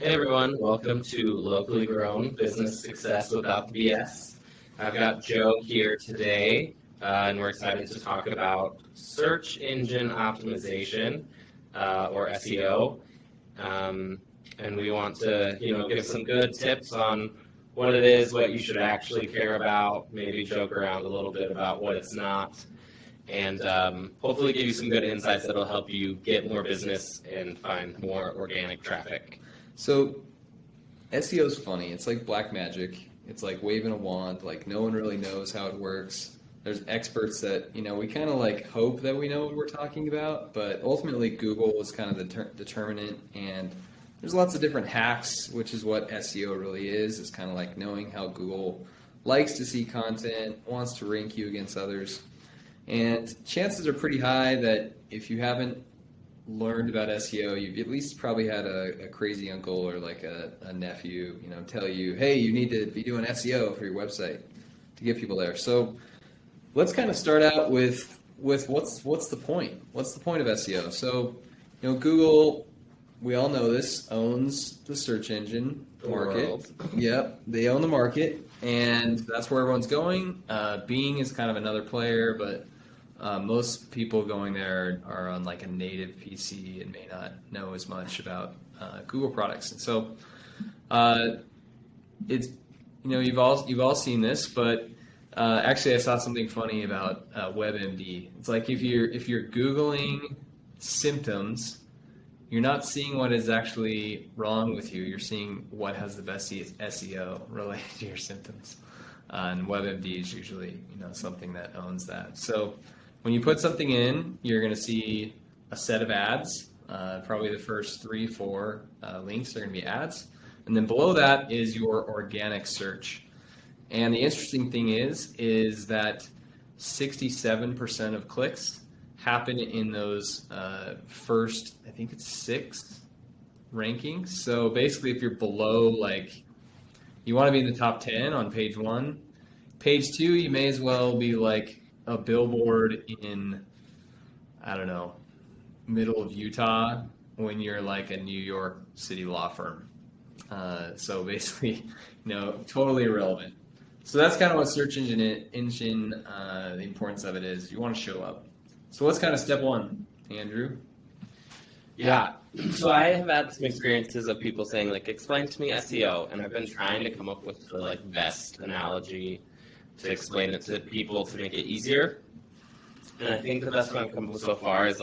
Hey everyone, welcome to Locally Grown Business Success Without the BS. I've got Joe here today, and we're excited to talk about search engine optimization, or SEO. And we want to, give some good tips on what it is, what you should actually care about, maybe joke around a little bit about what it's not, and hopefully give you some good insights that'll help you get more business and find more organic traffic. So SEO is funny. It's like black magic. It's like waving a wand. Like no one really knows how it works. There's experts that, we kind of like hope that we know what we're talking about, but ultimately Google is kind of the determinant, and there's lots of different hacks, which is what SEO really is. It's kind of like knowing how Google likes to see content, wants to rank you against others. And chances are pretty high that if you haven't learned about SEO, you've at least probably had a crazy uncle or like a nephew, tell you, hey, you need to be doing SEO for your website to get people there. So let's kind of start out with what's the point? What's the point of SEO? So, Google, we all know this, owns the search engine market. Yep, they own the market, and that's where everyone's going. Bing is kind of another player, but most people going there are on like a native PC and may not know as much about Google products. And so it's you've all seen this, but actually I saw something funny about WebMD. It's like if you're Googling symptoms, you're not seeing what is actually wrong with you. You're seeing what has the best SEO related to your symptoms. And WebMD is usually something that owns that. So when you put something in, you're going to see a set of ads. Probably the first 3-4 links are going to be ads. And then below that is your organic search. And the interesting thing is that 67% of clicks happen in those first, I think it's 6 rankings. So basically if you're below, you want to be in the top 10 on page 1. Page 2, you may as well be like a billboard in, I don't know, middle of Utah when you're like a New York City law firm. So basically, totally irrelevant. So that's kind of what search engine, the importance of it is. You want to show up. So what's kind of step 1, Andrew? Yeah. So I have had some experiences of people saying, explain to me SEO, and I've been trying to come up with the best analogy to explain it to people to make it easier. And I think the best one I've come up with so far is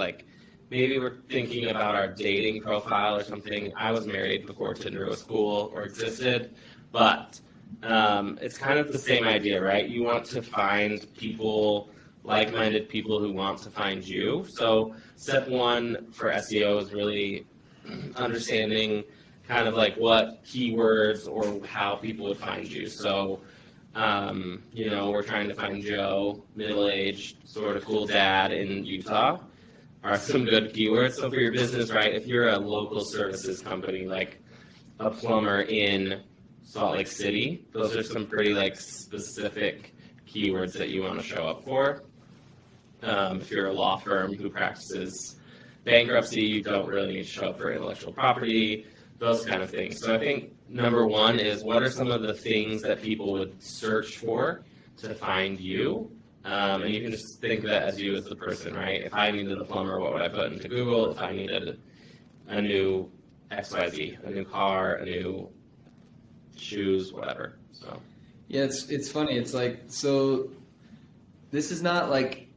maybe we're thinking about our dating profile or something. I was married before Tinder was cool or existed, but it's kind of the same idea, right? You want to find people, like-minded people who want to find you. So step 1 for SEO is really understanding kind of what keywords or how people would find you. So we're trying to find Joe, middle-aged, sort of cool dad in Utah, are some good keywords. So for your business, right, if you're a local services company, like a plumber in Salt Lake City, those are some pretty specific keywords that you want to show up for. If you're a law firm who practices bankruptcy, you don't really need to show up for intellectual property, those kind of things. So I think number 1 is what are some of the things that people would search for to find you? And you can just think of that as you as the person, right? If I needed a plumber, what would I put into Google? If I needed a new XYZ, a new car, a new shoes, whatever. So yeah, it's funny. It's so this is not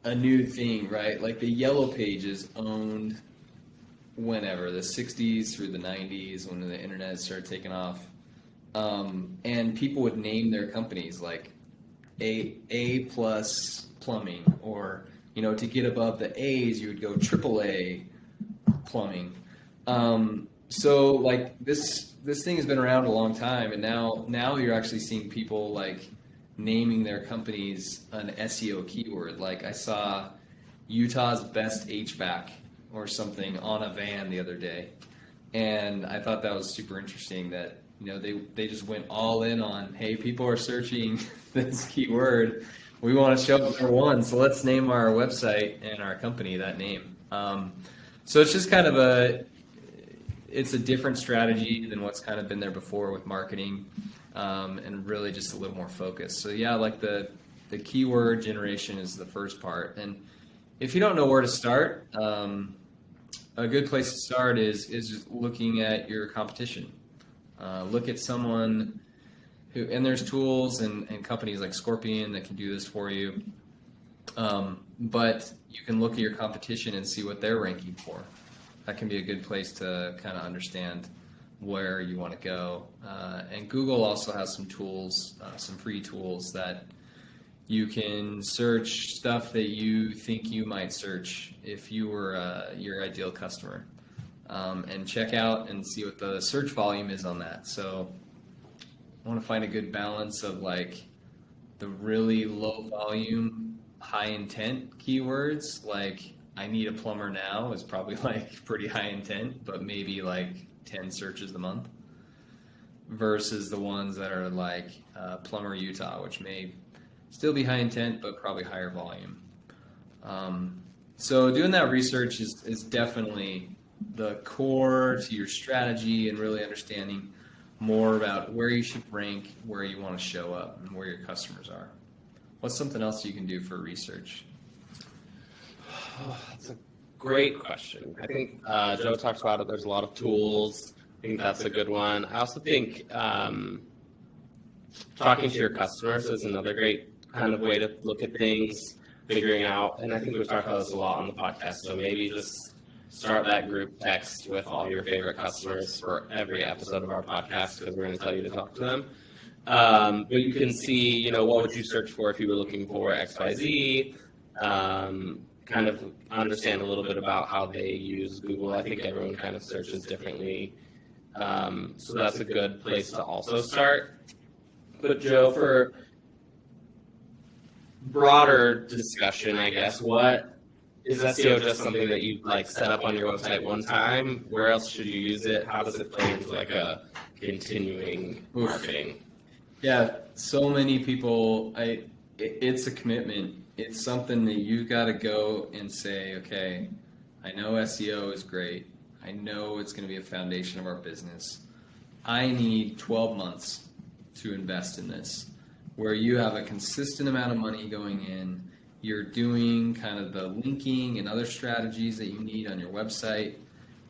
a new thing, right? The Yellow Pages owned whenever, the 60s through the 90s when the internet started taking off. And people would name their companies A plus plumbing, or, to get above the A's, you would go AAA plumbing. So this thing has been around a long time, and now you're actually seeing people naming their companies an SEO keyword. I saw Utah's best HVAC or something on a van the other day, and I thought that was super interesting that they just went all in on, hey, people are searching this keyword, we want to show up for 1, so let's name our website and our company that name. So it's just kind of it's a different strategy than what's kind of been there before with marketing, and really just a little more focused. So yeah, like the keyword generation is the first part. And if you don't know where to start, a good place to start is just looking at your competition. Look at someone who, and there's tools and companies like Scorpion that can do this for you. But you can look at your competition and see what they're ranking for. That can be a good place to kind of understand where you want to go. And Google also has some tools, some free tools that you can search stuff that you think you might search if you were your ideal customer, and check out and see what the search volume is on that. So I want to find a good balance of like the really low volume, high intent keywords. Like I need a plumber now is probably like pretty high intent, but maybe like 10 searches a month, versus the ones that are like plumber Utah, which may still be high intent, but probably higher volume. So doing that research is definitely the core to your strategy, and really understanding more about where you should rank, where you want to show up, and where your customers are. What's something else you can do for research? Oh, that's a great question. I think Joe talks about it. There's a lot of tools. I think that's a good one. I also think talking to your customers is another great kind of way to look at things, figuring out, and I think we've talked about this a lot on the podcast, so maybe just start that group text with all your favorite customers for every episode of our podcast, because we're going to tell you to talk to them. But you can see, what would you search for if you were looking for XYZ, kind of understand a little bit about how they use Google. I think everyone kind of searches differently. So that's a good place to also start. But Joe, for broader discussion, I guess, what is SEO just something that you like set up on your website one time? Where else should you use it? How does it play into like a continuing marketing? Yeah, so many people, it's a commitment. It's something that you got to go and say, okay, I know SEO is great. I know it's going to be a foundation of our business. I need 12 months to invest in this, where you have a consistent amount of money going in. You're doing kind of the linking and other strategies that you need on your website.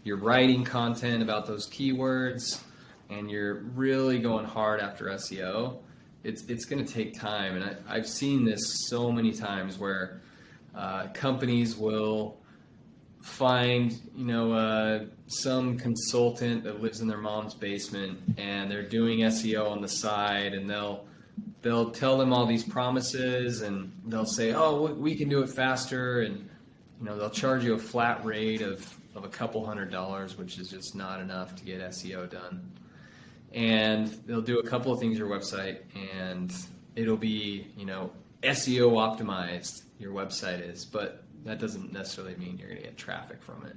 You're writing content about those keywords, and you're really going hard after SEO. It's going to take time, and I've seen this so many times where companies will find some consultant that lives in their mom's basement, and they're doing SEO on the side, and they'll tell them all these promises, and they'll say, oh, we can do it faster, and they'll charge you a flat rate of a couple $100, which is just not enough to get SEO done. And they'll do a couple of things to your website, and it'll be SEO optimized, your website is, but that doesn't necessarily mean you're going to get traffic from it.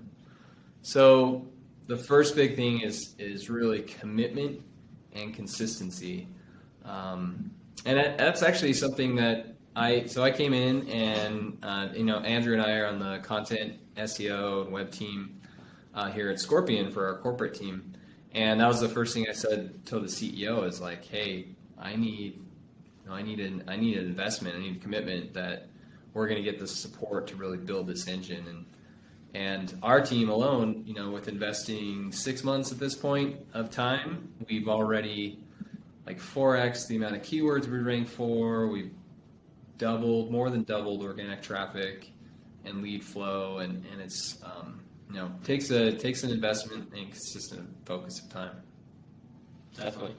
So the first big thing is really commitment and consistency. And that's actually something that I came in, and Andrew and I are on the content SEO and web team here at Scorpion for our corporate team, and that was the first thing I said to the CEO is like, hey, I need an investment, I need a commitment that we're going to get the support to really build this engine. And our team alone, with investing 6 months at this point of time, we've already like 4x the amount of keywords we rank for. We've more than doubled organic traffic and lead flow, and it's takes an investment and consistent focus of time. Definitely.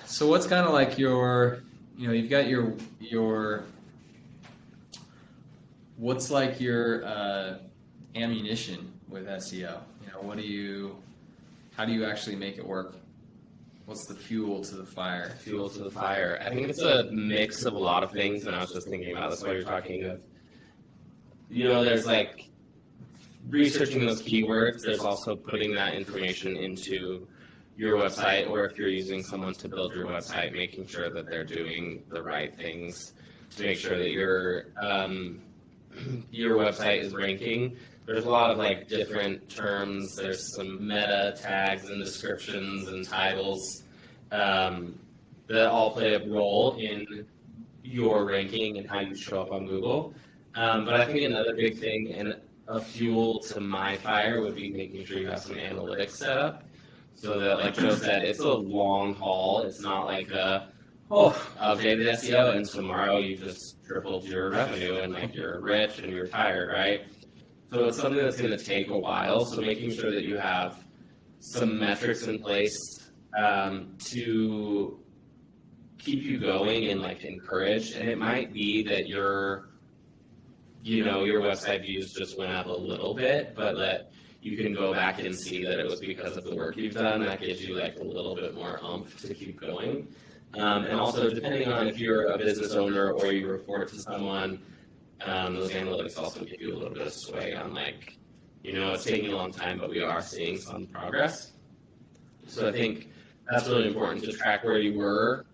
So what's kind of like you've got your what's like your ammunition with SEO? How do you actually make it work? What's the fuel to the fire? Fuel to the fire. I think it's a mix of a lot of things, and I was just thinking about this while you're talking of, there's like researching those keywords. There's also putting that information into your website, or if you're using someone to build your website, making sure that they're doing the right things to make sure that you're your website is ranking, there's a lot of like different terms. There's some meta tags and descriptions and titles that all play a role in your ranking and how you show up on Google. But I think another big thing and a fuel to my fire would be making sure you have some analytics set up. So that, like Joe said, it's a long haul. It's not like updated SEO and tomorrow you just tripled your revenue and like you're rich and you're tired, right? So it's something that's going to take a while. So making sure that you have some metrics in place to keep you going and like encourage. And it might be that your website views just went up a little bit, but that you can go back and see that it was because of the work you've done. That gives you like a little bit more oomph to keep going. And also, depending on if you're a business owner or you report to someone, those analytics also give you a little bit of sway on like, it's taking a long time, but we are seeing some progress. So I think that's really important to track where you were.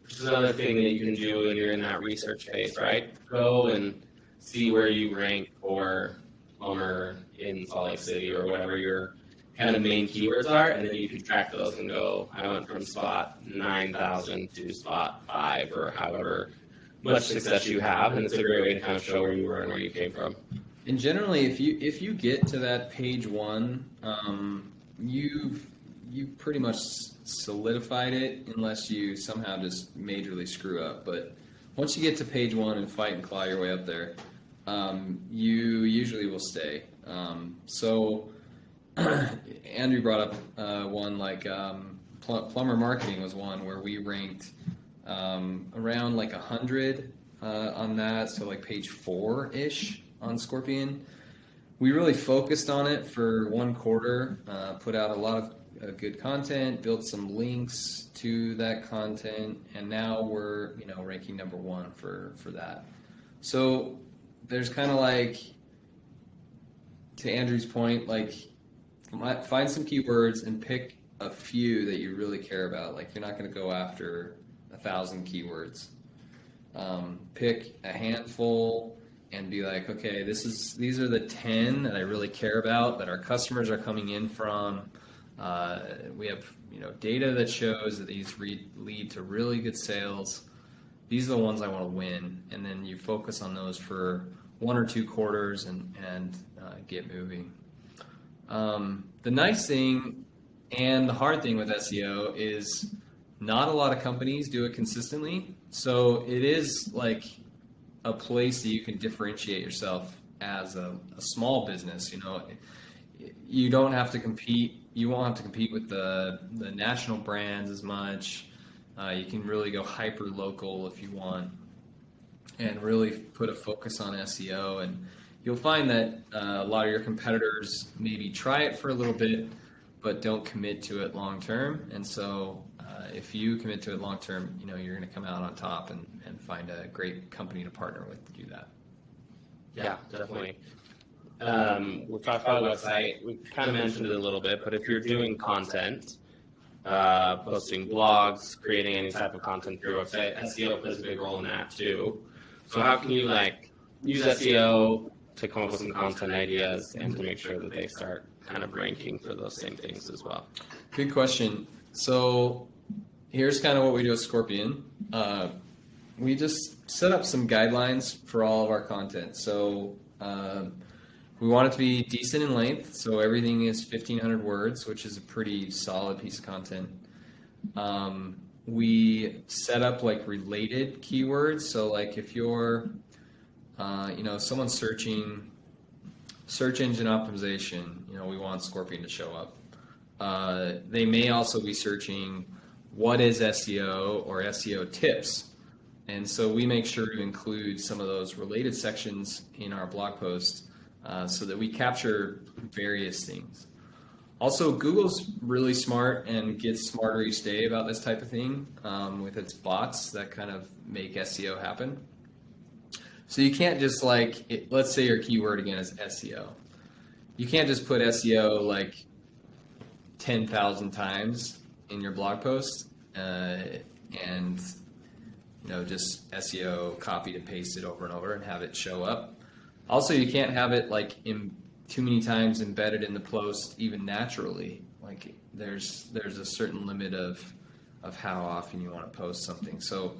Which is another thing that you can do when you're in that research phase, right? Go and see where you rank for plumber in Salt Lake City or whatever your kind of main keywords are, and then you can track those and go, I went from spot 9,000 to spot 5 or however much success you have, and it's a great way to kind of show where you were and where you came from. And generally, if you get to that page 1, you pretty much solidified it unless you somehow just majorly screw up. But once you get to page 1 and fight and claw your way up there, you usually will stay. So Andrew brought up one like plumber marketing was one where we ranked around like 100 on that, so like page 4-ish on Scorpion. We really focused on it for 1 quarter, put out a lot of good content, built some links to that content, and now we're ranking number 1 for that. So there's kind of like, to Andrew's point, like find some keywords and pick a few that you really care about. Like you're not going to go after 1,000 keywords. Pick a handful and be like, okay, these are the 10 that I really care about, that our customers are coming in from. We have data that shows that these lead to really good sales. These are the ones I want to win, and then you focus on those for 1 or 2 quarters and get moving. The nice thing and the hard thing with SEO is not a lot of companies do it consistently. So it is like a place that you can differentiate yourself as a small business. You don't have to compete. You won't have to compete with the national brands as much. You can really go hyper local if you want, and really put a focus on SEO. And you'll find that a lot of your competitors maybe try it for a little bit, but don't commit to it long term. And so if you commit to it long term, you're going to come out on top and find a great company to partner with to do that. Yeah, definitely. We've talked about a website. We kind of mentioned it a little bit, but if you're doing content, posting blogs, creating any type of content for your website, SEO plays a big role in that too. So how can you use SEO to come up with some content ideas and to make sure that they start kind of ranking for those same things as well? Good question. So here's kind of what we do at Scorpion. We just set up some guidelines for all of our content. So we want it to be decent in length. So everything is 1,500 words, which is a pretty solid piece of content. We set up like related keywords. So like if you're, someone's searching search engine optimization, we want Scorpion to show up. They may also be searching what is SEO or SEO tips. And so we make sure to include some of those related sections in our blog post so that we capture various things. Also, Google's really smart and gets smarter each day about this type of thing with its bots that kind of make SEO happen. So you can't just let's say your keyword again is SEO. You can't just put SEO 10,000 times in your blog post and just SEO, copied and pasted over and over and have it show up. Also, you can't have it like in too many times embedded in the post even naturally. Like there's a certain limit of how often you want to post something. So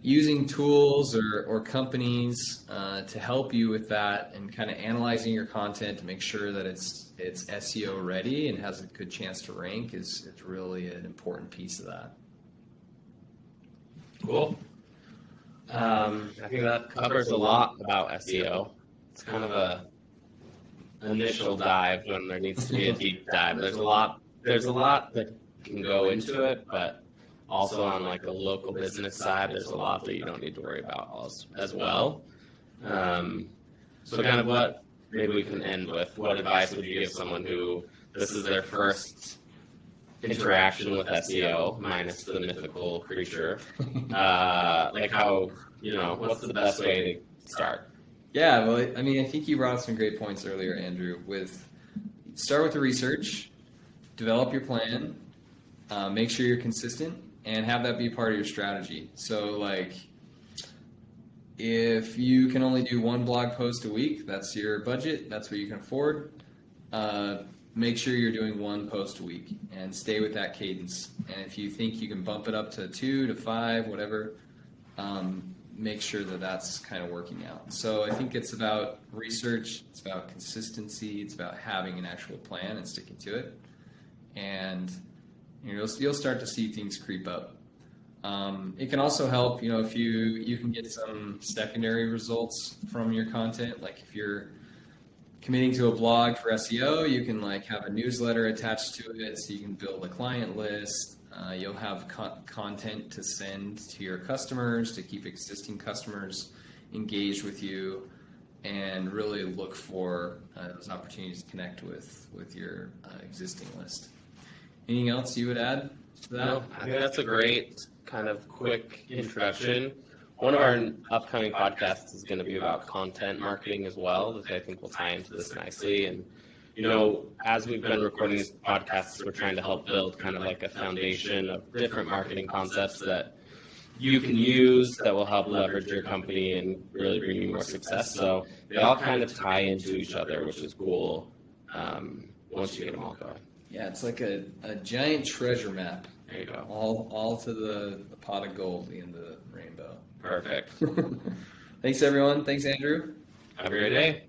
using tools or companies to help you with that and kind of analyzing your content to make sure that it's SEO ready and has a good chance to rank is really an important piece of that. Cool. I think that covers a lot about SEO. It's kind of a initial dive when there needs to be a deep dive. There's a lot that can go into it, but also on like a local business side, there's a lot that you don't need to worry about as well. So kind of what maybe we can end with. What advice would you give someone who this is their first interaction with SEO, minus the mythical creature? Like how, what's the best way to start? Yeah, well, I mean, I think you brought up some great points earlier, Andrew. Start with the research, develop your plan, make sure you're consistent, and have that be part of your strategy. So, like, if you can only do one blog post a week, that's your budget, that's what you can afford. Make sure you're doing one post a week and stay with that cadence. And if you think you can bump it up to 2 to 5, whatever, make sure that that's kind of working out. So I think it's about research, it's about consistency, it's about having an actual plan and sticking to it. And you'll start to see things creep up. It can also help, if you can get some secondary results from your content. Like if you're committing to a blog for SEO, you can like have a newsletter attached to it, so you can build a client list. You'll have content to send to your customers to keep existing customers engaged with you, and really look for those opportunities to connect with your existing list. Anything else you would add to that? No, I think that's a great kind of quick introduction. One of our upcoming podcasts is going to be about content marketing as well, which I think will tie into this nicely. And, as we've been recording these podcasts, we're trying to help build kind of like a foundation of different marketing concepts that you can use that will help leverage your company and really bring you more success. So they all kind of tie into each other, which is cool once you get them all going. Yeah, it's like a giant treasure map. There you go. All to the pot of gold in the rainbow. Perfect. Thanks, everyone. Thanks, Andrew. Have a great day.